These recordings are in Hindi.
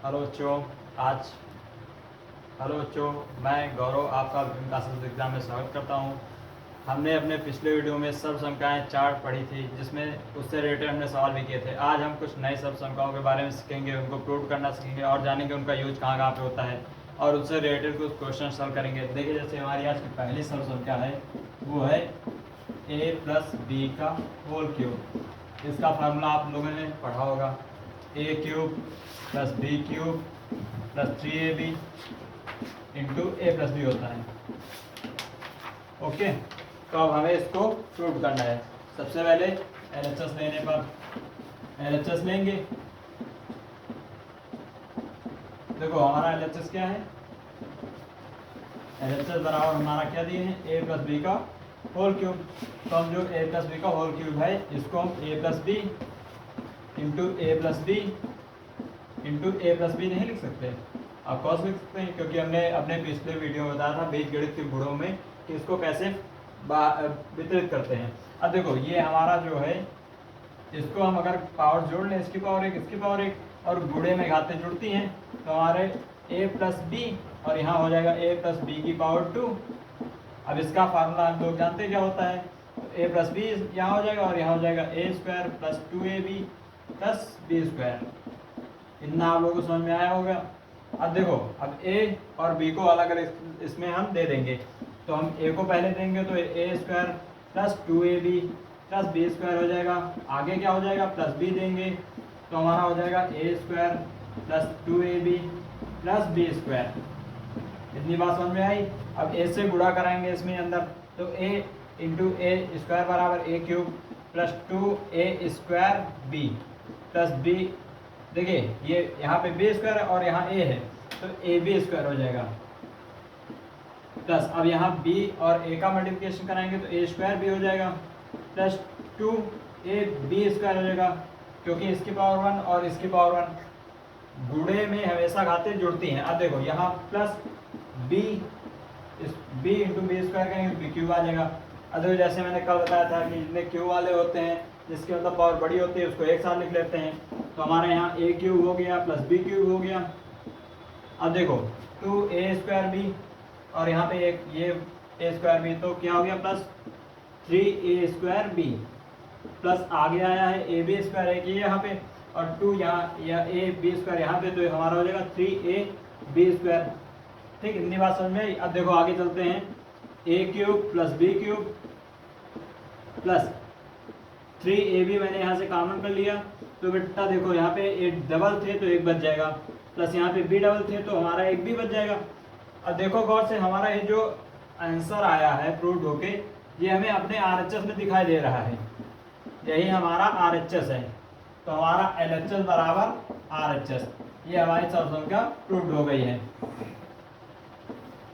हेलो बच्चों। आज हेलो बच्चों, मैं गौरव आपका विभिन्न क्लासेस एग्जाम में स्वागत करता हूं। हमने अपने पिछले वीडियो में सब संख्याएं चार्ट पढ़ी थी, जिसमें उससे रिलेटेड हमने सवाल भी किए थे। आज हम कुछ नई सब संख्याओं के बारे में सीखेंगे, उनको प्रूव करना सीखेंगे और जानेंगे उनका यूज कहाँ कहाँ पे होता है और उससे रिलेटेड कुछ क्वेश्चन सॉल्व करेंगे। देखिए, जैसे हमारी आज की पहली सब संख्या है वो है a प्लस बी का होल क्यूब। इसका फार्मूला आप लोगों ने पढ़ा होगा, A cube plus B cube plus 3ab into A plus B होता है। ओके, तो अब हमें इसको प्रूव करना है। सबसे पहले LHS लेने पर LHS लेंगे। देखो हमारा LHS क्या है, LHS बराबर हमारा क्या दिए हैं, ए प्लस बी का होल क्यूब। तो हम जो ए प्लस बी का होल क्यूब है इसको हम ए plus B into A plus B into A plus B नहीं लिख सकते, आप कौन लिख सकते हैं, क्योंकि हमने अपने पिछले वीडियो में बताया था बीजगणित के गुणों में कि इसको कैसे वितरित करते हैं। अब देखो ये हमारा जो है, इसको हम अगर पावर जोड़ लें, इसकी पावर एक इसकी पावर एक, और गुणे में घातें जुड़ती हैं तो हमारे ए प्लस बी और यहाँ हो जाएगा ए प्लस बी की पावर 2। अब इसका फार्मूला हम लोग जानते हैं क्या होता है, तो ए प्लस बी यहाँ हो जाएगा और यहाँ हो जाएगा A square plus 2ab plus B square. इतना आप लोगों को समझ में आया होगा। अब देखो, अब a और b को अलग अलग इसमें हम दे देंगे, तो हम a को पहले देंगे तो a square plus 2ab plus B square हो जाएगा। आगे क्या हो जाएगा, प्लस b देंगे तो हमारा हो जाएगा a square plus 2ab plus B square. इतनी बात समझ में आई। अब a से गुणा कराएंगे इसमें अंदर, तो a इंटू ए स्क्वायर बराबर a cube plus 2a square b plus b। देखिए ये यहाँ पे बी स्क्वायर है और यहाँ ए है, तो ए बी स्क्वायर हो जाएगा प्लस, अब यहाँ बी और ए का मल्टीप्लिकेशन कराएंगे तो ए स्क्वायर भी हो जाएगा प्लस 2ab स्क्वायर हो जाएगा, क्योंकि इसकी पावर 1 और इसकी पावर 1 गुणे में हमेशा घातें जुड़ती हैं। अब देखो यहाँ plus B into B square करेंगे बी क्यूब आ जाएगा। अब देखो जैसे मैंने कल बताया था कि जितने क्यू वाले होते हैं, जिसकी मतलब पावर बड़ी होती है, उसको एक साथ लिख लेते हैं। तो हमारे यहाँ ए क्यूब हो गया प्लस बी क्यूब हो गया। अब देखो 2a स्क्वायर बी और यहाँ पे एक ये a स्क्वायर बी, तो क्या हो गया plus 3a square B plus आगे आया है ए बी स्क्वायर एक ये यहाँ पे और 2 यहाँ या ए बी स्क्वायर यहाँ पे, तो हमारा हो जाएगा 3a बी स्क्वायर। ठीक, इतनी बात समझ में आई। अब देखो आगे चलते हैं, A cube plus B cube plus 3ab मैंने यहाँ से कॉमन कर लिया, तो बेटा देखो यहाँ पे ए डबल थे तो एक बच जाएगा, प्लस यहाँ पे बी डबल थे तो हमारा एक भी बच जाएगा। अब देखो गौर से, हमारा ये जो आंसर आया है प्रूव होके, ये हमें अपने RHS में दिखाई दे रहा है, यही हमारा RHS है। तो हमारा LHS बराबर RHS, ये हमारी सब संख्या प्रूव हो गई है।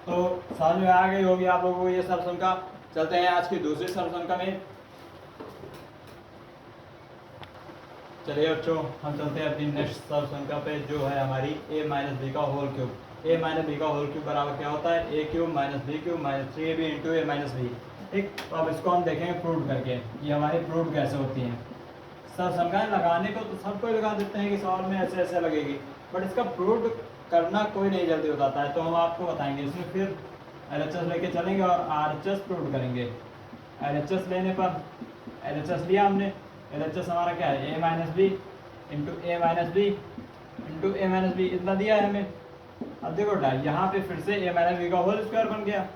तो समझ में आ गई होगी आप लोगों को ये सब संख्या। चलते हैं आज की दूसरी सब संख्या में। चलिए बच्चों, हम चलते हैं अपनी नेक्स्ट सब संख्या पे, जो है हमारी a माइनस बी का whole cube. a minus B का होल क्यूब बराबर क्या होता है, a cube minus B cube minus 3ab into A minus B. ठीक, तो अब इसको हम देखेंगे प्रूव करके, ये हमारी प्रूव कैसे होती हैं। सब संख्याएं लगाने को तो सबको लगा देते हैं कि सवाल में ऐसे ऐसे लगेगी, बट इसका प्रूव करना कोई नहीं जल्दी बताता है, तो हम आपको बताएंगे। इसमें फिर LHS लेके चलेंगे और RHS प्रूव करेंगे। LHS लेने पर LHS लिया हमने, LHS हमारा क्या है, a minus B into A minus B into A minus B, इतना दिया है हमें। अब देखो यहाँ पे फिर से a माइनस बी का होल स्क्वायर बन गया,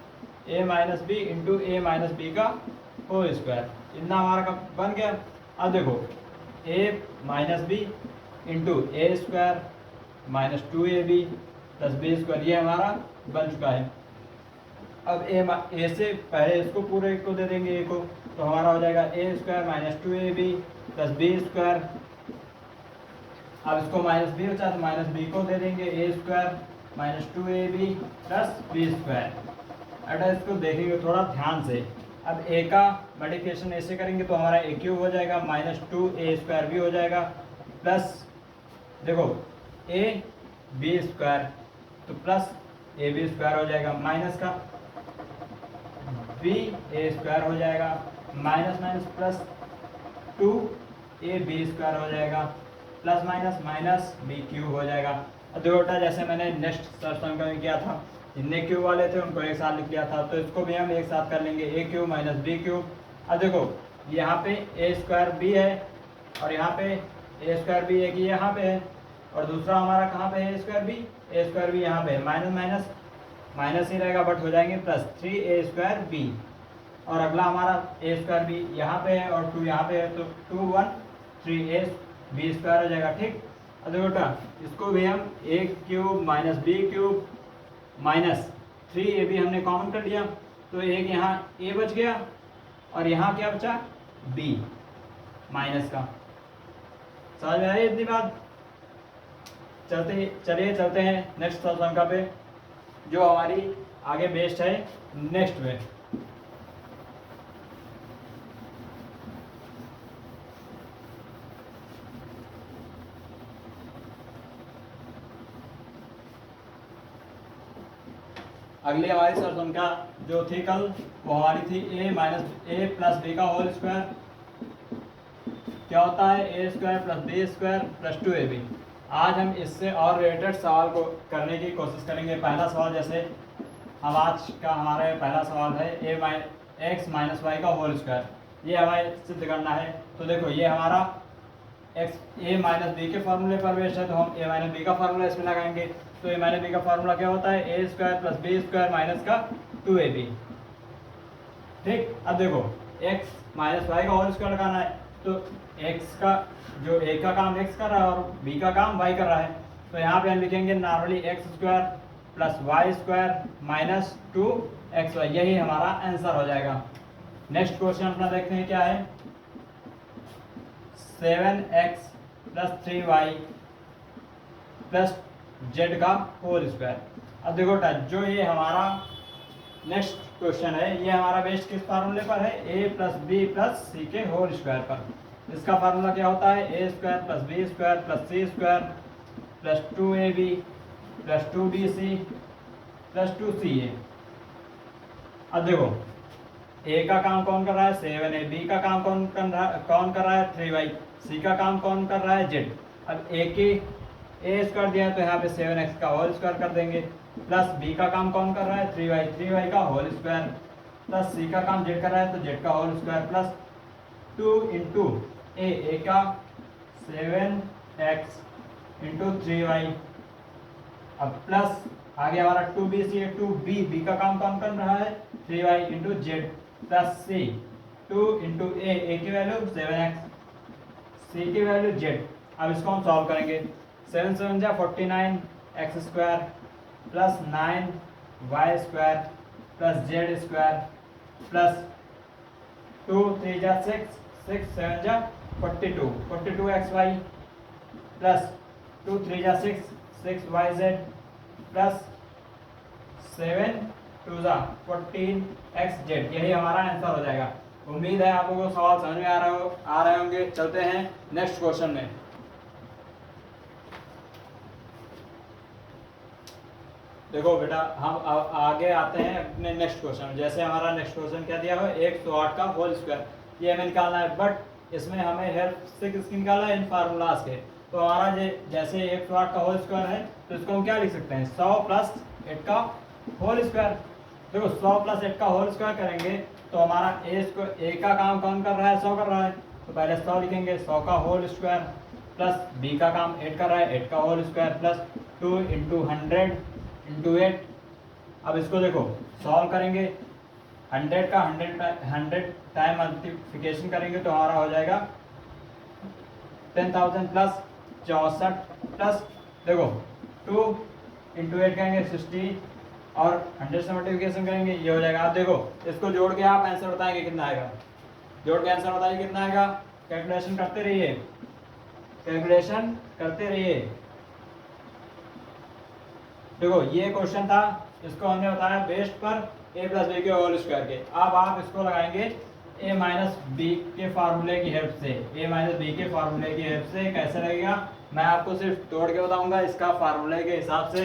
a minus B into A minus B का होल स्क्वायर, इतना हमारा बन गया। अब देखो a minus B into A square minus 2ab plus B square, ये हमारा बन चुका है। अब a से पहले इसको पूरे को दे देंगे a को, तो हमारा हो जाएगा a square minus 2ab plus B square. अब इसको माइनस बी बचा तो माइनस बी को दे देंगे a square minus 2ab plus B square. अगर इसको देखेंगे थोड़ा ध्यान से, अब a का मल्टीप्लिकेशन ऐसे करेंगे तो हमारा a क्यूब हो जाएगा माइनस 2a स्क्वायर भी हो जाएगा प्लस, देखो a बी स्क्वायर तो प्लस ए बी स्क्वायर हो जाएगा, माइनस का बी ए स्क्वायर हो जाएगा, minus minus plus 2ab square हो जाएगा plus minus minus B cube हो जाएगा। अब देखो बेटा जैसे मैंने नेक्स्ट समीकरण में किया था, जितने क्यूब वाले थे उनको एक साथ लिख लिया था, तो इसको भी हम एक साथ कर लेंगे, ए क्यूब माइनस बी क्यूब। अब देखो यहाँ पे ए स्क्वायर बी है और यहाँ पे ए स्क्वायर बी एक यहाँ पे है और दूसरा हमारा कहाँ पे है, ए स्क्वायर बी यहाँ पे है। माइनस माइनस माइनस ही रहेगा बट हो जाएंगे प्लस 3a स्क्वायर बी। और अगला हमारा ए स्क्वायर बी यहाँ पे है और 2 यहाँ पे है, तो 2 1 3a बी स्क्वायर हो जाएगा। ठीक, अब देखो बेटा इसको भी हम A cube minus B cube minus 3ab हमने कॉमन कर लिया, तो एक यहाँ a बच गया और यहाँ क्या बचा, b माइनस का। समझ में आई इतनी बात? चलते हैं नेक्स्ट संख्या पे जो हमारी आगे बेस्ड है नेक्स्ट में। अगली हमारी सर संख्या जो थी कल वो हमारी थी ए प्लस बी का होल स्क्वायर। क्या होता है, A square plus B square plus 2ab। आज हम इससे और रिलेटेड सवाल को करने की कोशिश करेंगे। पहला सवाल जैसे हम आज का हमारा पहला सवाल है एक्स माइनस वाई का होल स्क्वायर, ये हमें सिद्ध करना है। तो देखो ये हमारा एक्स ए माइनस बी के फार्मूले पर बेस्ड है, तो हम ए माइनस बी का फार्मूला इसमें लगाएंगे। तो ए माइनस बी का फार्मूला क्या होता है, A square plus B square minus का 2ab। ठीक, अब देखो एक्स माइनस वाई का होल स्क्वायर लगाना है, तो एक्स का जो ए का काम एक्स कर रहा है और बी का काम वाई कर रहा है, तो यहाँ पे हम लिखेंगे normally X square plus Y square minus 2xy, यही हमारा आंसर हो जाएगा। नेक्स्ट क्वेश्चन अपना देखते हैं क्या है, 7x plus 3y plus Z का होल स्क्वायर। अब देखो जो ये हमारा नेक्स्ट क्वेश्चन है ये हमारा बेस्ड किस फार्मूले पर है, A plus B plus C के होल स्क्वायर पर। इसका फार्मूला क्या होता है, A square plus B square plus C square plus 2ab plus 2bc plus 2ca। अब देखो ए का काम कौन कर रहा है, 7a, बी का काम कौन कर रहा है 3y, सी का काम कौन कर रहा है जेड। अब ए की ए स्क्वायर दिया है तो यहाँ पे 7x का होल स्क्वायर कर देंगे, प्लस बी का काम कौन कर रहा है 3y का होल स्क्वायर, प्लस सी का काम जेड कर रहा है तो जेड का होल स्क्वायर, प्लस 2 इंटू ए का 7x इंटू 3y। अब प्लस आगे हमारा 2bc है, 2b का काम कौन कर रहा है 3y into Z, plus c 2 into A की वैल्यू 7x, c की वैल्यू जेड। अब इसको हम सॉल्व करेंगे, 7 7 जा 49 X square plus 9 Y square plus Z square plus 2 3 जा 6 6 7 जा 42 एक्स वाई प्लस 2 3 जा 6 6 वाई जेड प्लस 7 2 जा 14 एक्स जेड, यही हमारा आंसर हो जाएगा। उम्मीद है आप लोगों को सवाल समझ में आ रहे होंगे। चलते हैं नेक्स्ट क्वेश्चन में। देखो बेटा हम आगे आते हैं अपने नेक्स्ट क्वेश्चन। जैसे हमारा नेक्स्ट क्वेश्चन क्या दिया हुआ है, 108 का होल स्क्वायर, ये हमें निकालना है, बट इसमें हमें हेल्प से किसकी निकालना है, इन फार्मूलाज के। तो हमारा जैसे 108 का होल स्क्वायर है तो इसको हम क्या लिख सकते हैं, 100 प्लस 8 का होल स्क्वायर। देखो 100 प्लस 8 का होल स्क्वायर करेंगे तो हमारा ए का काम कौन कर रहा है, 100 कर रहा है, तो पहले 100 लिखेंगे, 100 का होल स्क्वायर, प्लस बी का काम 8 कर रहा है, 8 का whole square, plus 2 into 100 into 8। अब इसको देखो सॉल्व करेंगे, 100 का 100 टाइम मल्टीप्लिकेशन करेंगे तो हमारा हो जाएगा 10,000 प्लस 64 प्लस देखो 2 इंटू 8 करेंगे 60 और 100 से मल्टीप्लिकेशन करेंगे, ये हो जाएगा। आप देखो इसको जोड़ के आप आंसर बताएंगे कितना आएगा, जोड़ के आंसर बताइए कितना आएगा। कैलकुलेशन करते रहिए, कैलकुलेशन करते रहिए। देखो ये क्वेश्चन था, इसको हमने बताया बेस्ड पर ए प्लस बी के होल स्क्वायर के। अब आप इसको लगाएंगे ए माइनस बी के फार्मूले की हेल्प से, ए माइनस बी के फार्मूले की हेल्प से कैसे लगेगा मैं आपको सिर्फ तोड़ के बताऊंगा, इसका फार्मूले के हिसाब से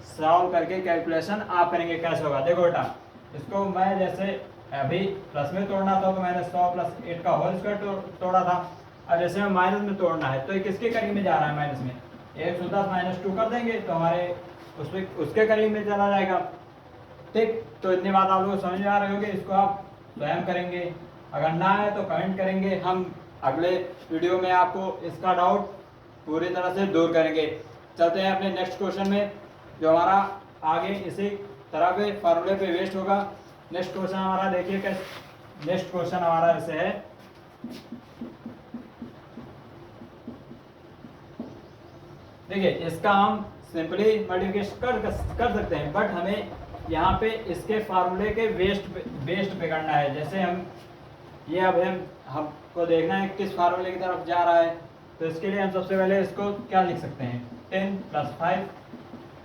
सॉल्व करके कैलकुलेशन आप करेंगे कैसे होगा। देखो बेटा इसको मैं जैसे अभी प्लस में तोड़ना था तो मैंने 100 प्लस 8 का होल स्क्वायर तोड़ा था, अब जैसे हमें माइनस में तोड़ना है तो ये किसके करीब में जा रहा है माइनस में, 110 माइनस 2 कर देंगे तो हमारे उसके करीब में चला जाएगा। ठीक, तो इतनी बात आप लोग समझ में आ रहे होंगे, इसको आप स्वयं करेंगे, अगर ना है तो कमेंट करेंगे, हम अगले वीडियो में आपको इसका डाउट पूरी तरह से दूर करेंगे। चलते हैं अपने नेक्स्ट क्वेश्चन में, जो हमारा आगे इसी तरह के फार्मूले पे बेस्ड होगा। नेक्स्ट क्वेश्चन हमारा देखिए कैसे, नेक्स्ट क्वेश्चन हमारा ऐसे है, देखिए इसका हम सिंपली मल्टीप्लिकेशन कर सकते हैं, बट हमें यहाँ पे इसके फार्मूले के बेस्ड पे करना है। जैसे हम ये अब हमको देखना है किस फार्मूले की तरफ जा रहा है, तो इसके लिए हम सबसे पहले इसको क्या लिख सकते हैं, 10 + 5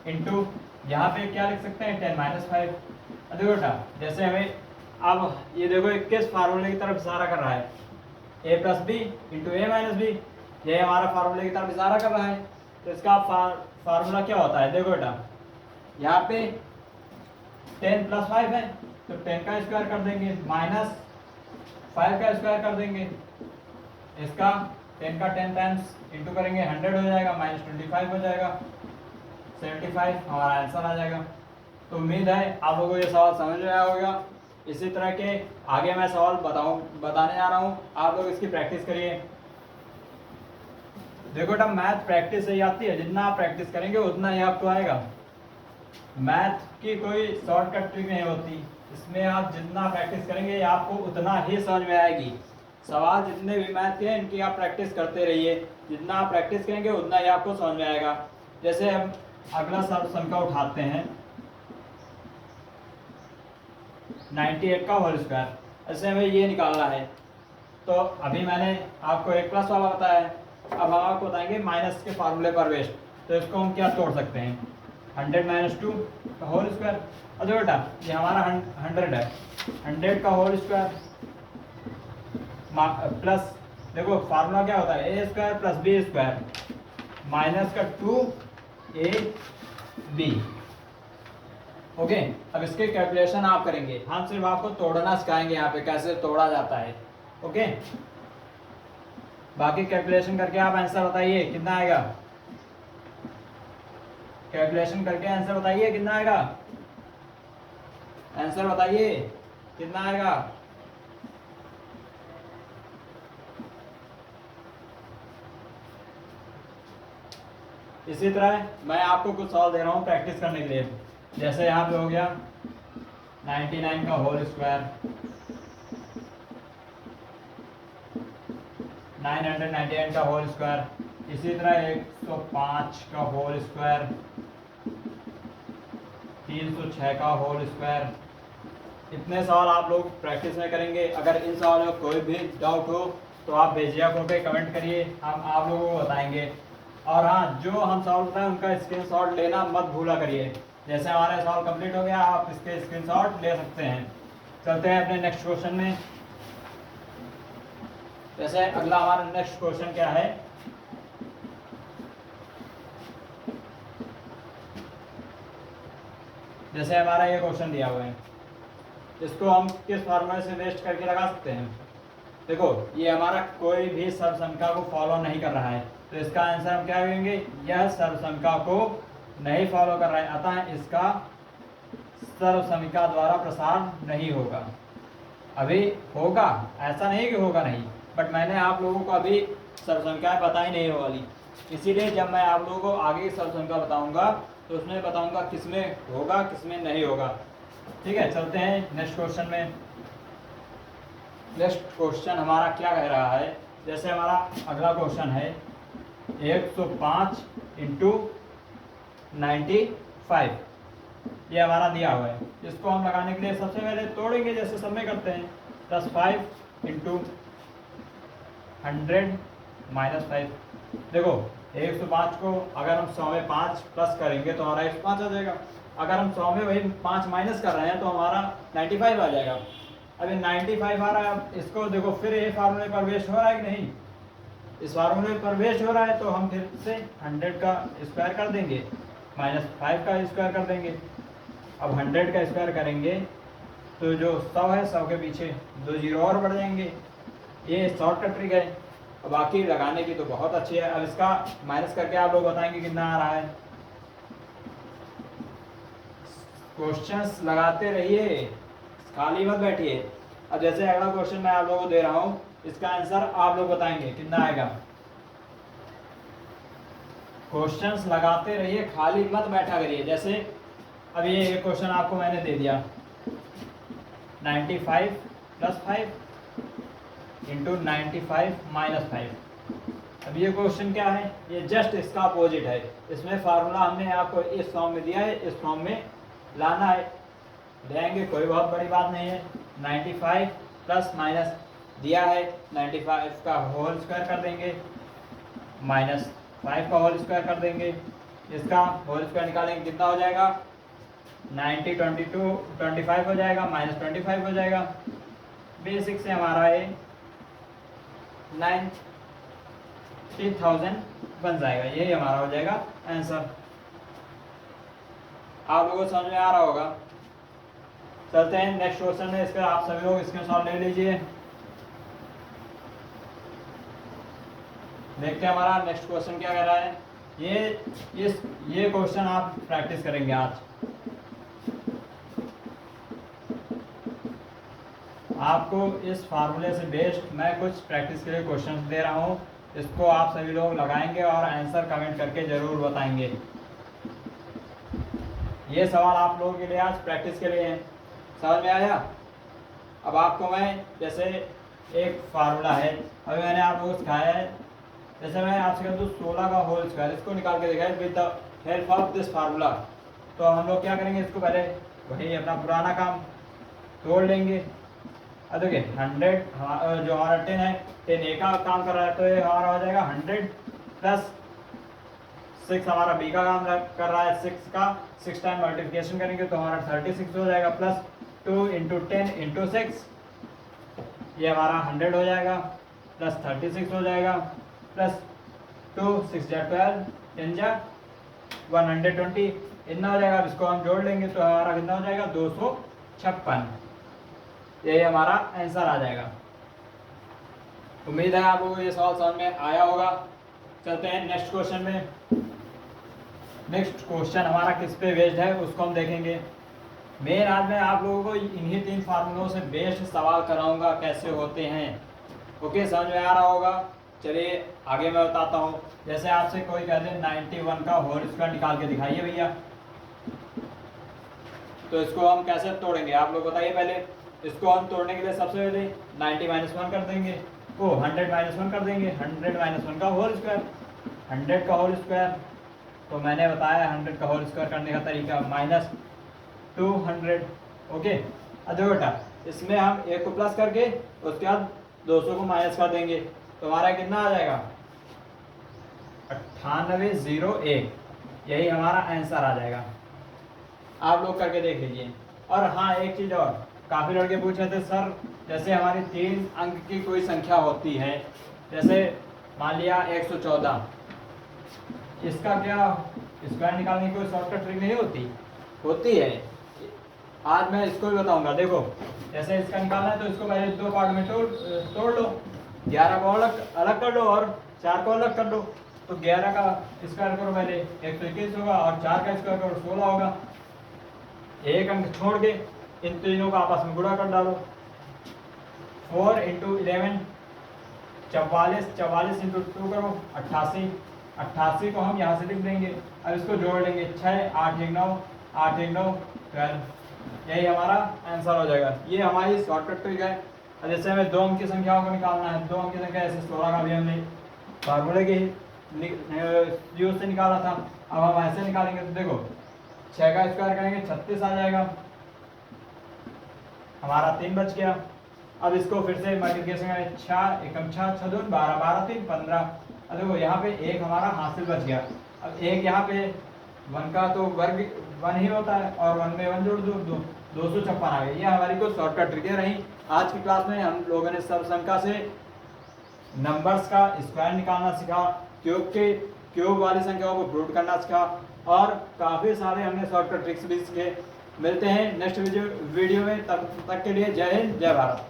इंटू यहाँ पे क्या लिख सकते हैं 10 - 5। देखो बेटा, जैसे हमें अब ये देखो किस फार्मूले की तरफ इशारा कर रहा है, a + b into a - b, ये हमारा फार्मूले की तरफ इशारा कर रहा है। तो इसका फार्मूला क्या होता है, देखो बेटा यहाँ पे 10 + 5 है तो 10 का स्क्वायर कर देंगे, माइनस 5 का स्क्वायर कर देंगे, इसका 10 का 10 टाइम्स इंटू करेंगे 100 हो जाएगा, -25 हो जाएगा, 75 हमारा आंसर आ जाएगा। तो उम्मीद है आप लोगों को ये सवाल समझ में आया होगा। इसी तरह के आगे मैं सवाल बताने जा रहा हूँ, आप लोग इसकी प्रैक्टिस करिए। देखो बेटा, मैथ प्रैक्टिस से ही आती है, जितना आप प्रैक्टिस करेंगे उतना ही आपको आएगा। मैथ की कोई शॉर्टकट ट्रिक नहीं होती, इसमें आप जितना प्रैक्टिस करेंगे आपको उतना ही समझ में आएगी। सवाल जितने भी मैथ के हैं इनकी आप प्रैक्टिस करते रहिए, जितना आप प्रैक्टिस करेंगे उतना ही आपको समझ में आएगा। जैसे हम अगला सर्वसंख्या उठाते हैं 98 का होल स्क्वायर, ऐसे हमें ये निकालना है। तो अभी मैंने आपको एक प्लस वाला बताया है, अब हम आपको बताएंगे माइनस के फार्मूले पर बेस्ड। तो इसको हम क्या तोड़ सकते हैं, 100 - 2 का होल स्क्वायर। अच्छा बेटा, ये हमारा 100 है, 100 का होल स्क्वायर प्लस, देखो फार्मूला क्या होता है, a² + b² माइनस का 2ab। ओके, अब इसके कैलकुलेशन आप करेंगे, हम सिर्फ आपको तोड़ना सिखाएंगे यहाँ पे कैसे तोड़ा जाता है। ओके, बाकी कैलकुलेशन करके आप आंसर बताइए कितना आएगा, कैलकुलेशन करके आंसर बताइए कितना आएगा, आंसर बताइए कितना आएगा। इसी तरह मैं आपको कुछ सवाल दे रहा हूँ प्रैक्टिस करने के लिए। जैसे यहाँ पे हो गया 99 का होल स्क्वायर, 998 का होल स्क्वायर, इसी तरह 105 का होल स्क्वायर, 306 का होल स्क्वायर। इतने सवाल आप लोग प्रैक्टिस में करेंगे। अगर इन सवालों में कोई भी डाउट हो तो आप बेझिझक होकर कमेंट करिए, हम आप लोगों को बताएंगे। और हाँ, जो हम सवाल बताएं उनका स्क्रीनशॉट लेना मत भूला करिए। जैसे हमारा सवाल कंप्लीट हो गया, आप इसके स्क्रीनशॉट ले सकते हैं। चलते हैं अपने नेक्स्ट क्वेश्चन में। जैसे अगला हमारा नेक्स्ट क्वेश्चन क्या है, जैसे हमारा ये क्वेश्चन दिया हुआ है, इसको हम किस फार्मूले से बेस्ट करके लगा सकते हैं। देखो, ये हमारा कोई भी सर्वसंख्या को फॉलो नहीं कर रहा है, तो इसका आंसर हम क्या करेंगे, यह सर्वसंख्या को नहीं फॉलो कर रहा है, अतः इसका सर्वसंख्या द्वारा प्रसार नहीं होगा। अभी होगा, ऐसा नहीं कि होगा नहीं, बट मैंने आप लोगों को अभी सर्वसंख्याएं बताई नहीं वाली, इसीलिए जब मैं आप लोगों को आगे की सर्वसंख्या बताऊंगा तो उसमें बताऊंगा किसमें होगा किसमें नहीं होगा। ठीक है, चलते हैं नेक्स्ट क्वेश्चन में। नेक्स्ट क्वेश्चन हमारा क्या कह रहा है, जैसे हमारा अगला क्वेश्चन है 105 इंटू 95, ये हमारा दिया हुआ है। इसको हम लगाने के लिए सबसे पहले तोड़ेंगे, जैसे सब में करते हैं, +5 इंटू 100 - 5। देखो 105 को अगर हम 100 में 5 प्लस करेंगे तो हमारा 105 आ जाएगा। अगर हम 100 में वही 5 माइनस कर रहे हैं तो हमारा 95 आ जाएगा। अभी 95 आ रहा है, इसको देखो फिर ये फार्मूले पर बेस्ड हो रहा है कि नहीं, इस फार्मूले पर बेस्ड हो रहा है, तो हम फिर से 100 का स्क्वायर कर देंगे, -5 का स्क्वायर कर देंगे। अब 100 का स्क्वायर करेंगे तो जो 100 है, 100 के पीछे 2 जीरो और बढ़ जाएंगे। ये शॉर्टकट ट्रिक है, और बाकी लगाने की तो बहुत अच्छी है। अब इसका माइनस करके आप लोग बताएंगे कितना आ रहा है। क्वेश्चंस लगाते रहिए, खाली मत बैठिए। अब जैसे अगला क्वेश्चन मैं आप लोगों को दे रहा हूं, इसका आंसर आप लोग बताएंगे कितना आएगा। क्वेश्चंस लगाते रहिए, खाली मत बैठा करिए। जैसे अब ये एक क्वेश्चन आपको मैंने दे दिया, 95 + 5 इंटू 95 - 5। अब ये क्वेश्चन क्या है, ये जस्ट इसका अपोजिट है। इसमें फार्मूला हमने आपको इस फॉर्म में दिया है, इस फॉर्म में लाना है, लेंगे, कोई बहुत बड़ी बात नहीं है। 95 प्लस माइनस दिया है, 95 का होल स्क्वायर कर देंगे, -5 का होल स्क्वायर कर देंगे, इसका होल स्क्वायर निकालेंगे, कितना हो जाएगा 90 22 25 हो जाएगा, -25 हो जाएगा। बेसिक से हमारा ये 90,000 बन जाएगा। यही हमारा हो जाएगा आंसर। आप लोगों को समझ में आ रहा होगा। चलते हैं नेक्स्ट क्वेश्चन में। इसका आप सभी लोग स्क्रीनशॉट ले लीजिए। देखते हैं हमारा नेक्स्ट क्वेश्चन क्या कह रहा है। ये क्वेश्चन आप प्रैक्टिस करेंगे आज। आपको इस फार्मूले से बेस्ड मैं कुछ प्रैक्टिस के लिए क्वेश्चन दे रहा हूँ, इसको आप सभी लोग लगाएंगे और आंसर कमेंट करके ज़रूर बताएंगे। ये सवाल आप लोगों के लिए आज प्रैक्टिस के लिए है। समझ में आया। अब आपको मैं जैसे एक फार्मूला है, अभी मैंने आप लोगों को सिखाया है, जैसे मैं आपसे कह दूँ 16 का होल स्क्वायर, इसको निकाल के दिखाया with the help of this formula. तो हम लोग क्या करेंगे, इसको पहले वही अपना पुराना काम तोड़ लेंगे। अब देखिए 100 जो हमारा 10 है, 10 ए का काम कर रहा है, तो ये हमारा हो जाएगा 100 प्लस 6 हमारा बी का काम कर रहा है, 6 का 6 टाइम मल्टीप्लिकेशन करेंगे तो हमारा 36 हो जाएगा, प्लस 2 इंटू 10 इंटू 6, ये हमारा 100 हो जाएगा, प्लस 36 हो जाएगा, प्लस 2 6 जा 12 10 जा 120 इतना हो जाएगा। अब इसको हम जोड़ लेंगे तो हमारा कितना हो जाएगा 256। यही हमारा आंसर आ जाएगा। उम्मीद है आप लोगों को ये सवाल समझ में आया होगा। चलते हैं नेक्स्ट क्वेश्चन में। नेक्स्ट क्वेश्चन हमारा किस पे बेस्ड है उसको हम देखेंगे। मेन आज मैं आप लोगों को इन्हीं 3 फार्मूलों से बेस्ड सवाल कराऊंगा कैसे होते हैं। ओके, समझ में आ रहा होगा। चलिए आगे मैं बताता हूँ। जैसे आपसे कोई कहते हैं 91 का होल स्क्वायर निकाल के दिखाइए भैया, तो इसको हम कैसे तोड़ेंगे आप लोग बताइए। पहले इसको हम तोड़ने के लिए सबसे पहले 90 - 1 कर देंगे, 100 - 1 कर देंगे, 100 - 1 का होल स्क्वायर, 100 का होल स्क्वायर। तो मैंने बताया 100 का होल स्क्वायर करने का तरीका -200। ओके, अब देखो बेटा, इसमें हम 1 को प्लस करके उसके बाद 200 को माइनस कर देंगे तो हमारा कितना आ जाएगा 9801। यही हमारा आंसर आ जाएगा। आप लोग करके देख लीजिए। और हाँ, एक चीज़ और, काफ़ी लड़के पूछ रहे थे सर, जैसे हमारी 3 अंक की कोई संख्या होती है, जैसे मान लिया 114, इसका क्या स्क्वायर निकालने की कोई शॉर्टकट ट्रिक नहीं होती? होती है। आज मैं इसको भी बताऊंगा। देखो, जैसे इसका निकालना है तो इसको पहले 2 पार्ट में तोड़ लो, 11 को अलग कर लो और 4 को अलग कर लो। तो 11 का स्क्वायर करो पहले 121 होगा, और 4 का स्क्वायर करो 16 होगा। एक अंक छोड़ के इन तीनों को आपस में गुणा कर डालो। 4 इंटू 11 44, 44 इंटू 2 करो 88, 88 को हम यहाँ से लिख देंगे। अब इसको जोड़ लेंगे, 6 8 1 9, 8 1 9 12। यही हमारा आंसर हो जाएगा। ये हमारी शॉर्टकट ट्रिक है। अब जैसे हमें 2 अंक की संख्याओं को निकालना है, 2 अंक की संख्या ऐसे 16 का भी हमने फार्मूले के यूज से निकाला था, अब हम ऐसे निकालेंगे। तो देखो 6 का स्क्वायर करेंगे 36 आ जाएगा, हमारा 3 बच गया। अब इसको फिर से मल्टीप्लिकेशन करें, 6 एकम 6 6 2 12 12 3 15। अब देखो यहाँ पे एक हमारा हासिल बच गया। अब एक यहाँ पे 1 का तो वर्ग 1 ही होता है, और 1 में 1 जोड़ दो 256 आ गया। ये हमारी कुछ शॉर्टकट ट्रिकें रही। आज की क्लास में हम लोगों ने सब संख्या से नंबर्स का स्क्वायर निकालना सीखा, क्यूब वाली संख्याओं को प्रूव करना सीखा, और काफ़ी सारे हमने शॉर्टकट ट्रिक्स भी सीखे। मिलते हैं नेक्स्ट वीडियो में, तब तक के लिए जय हिंद जय भारत।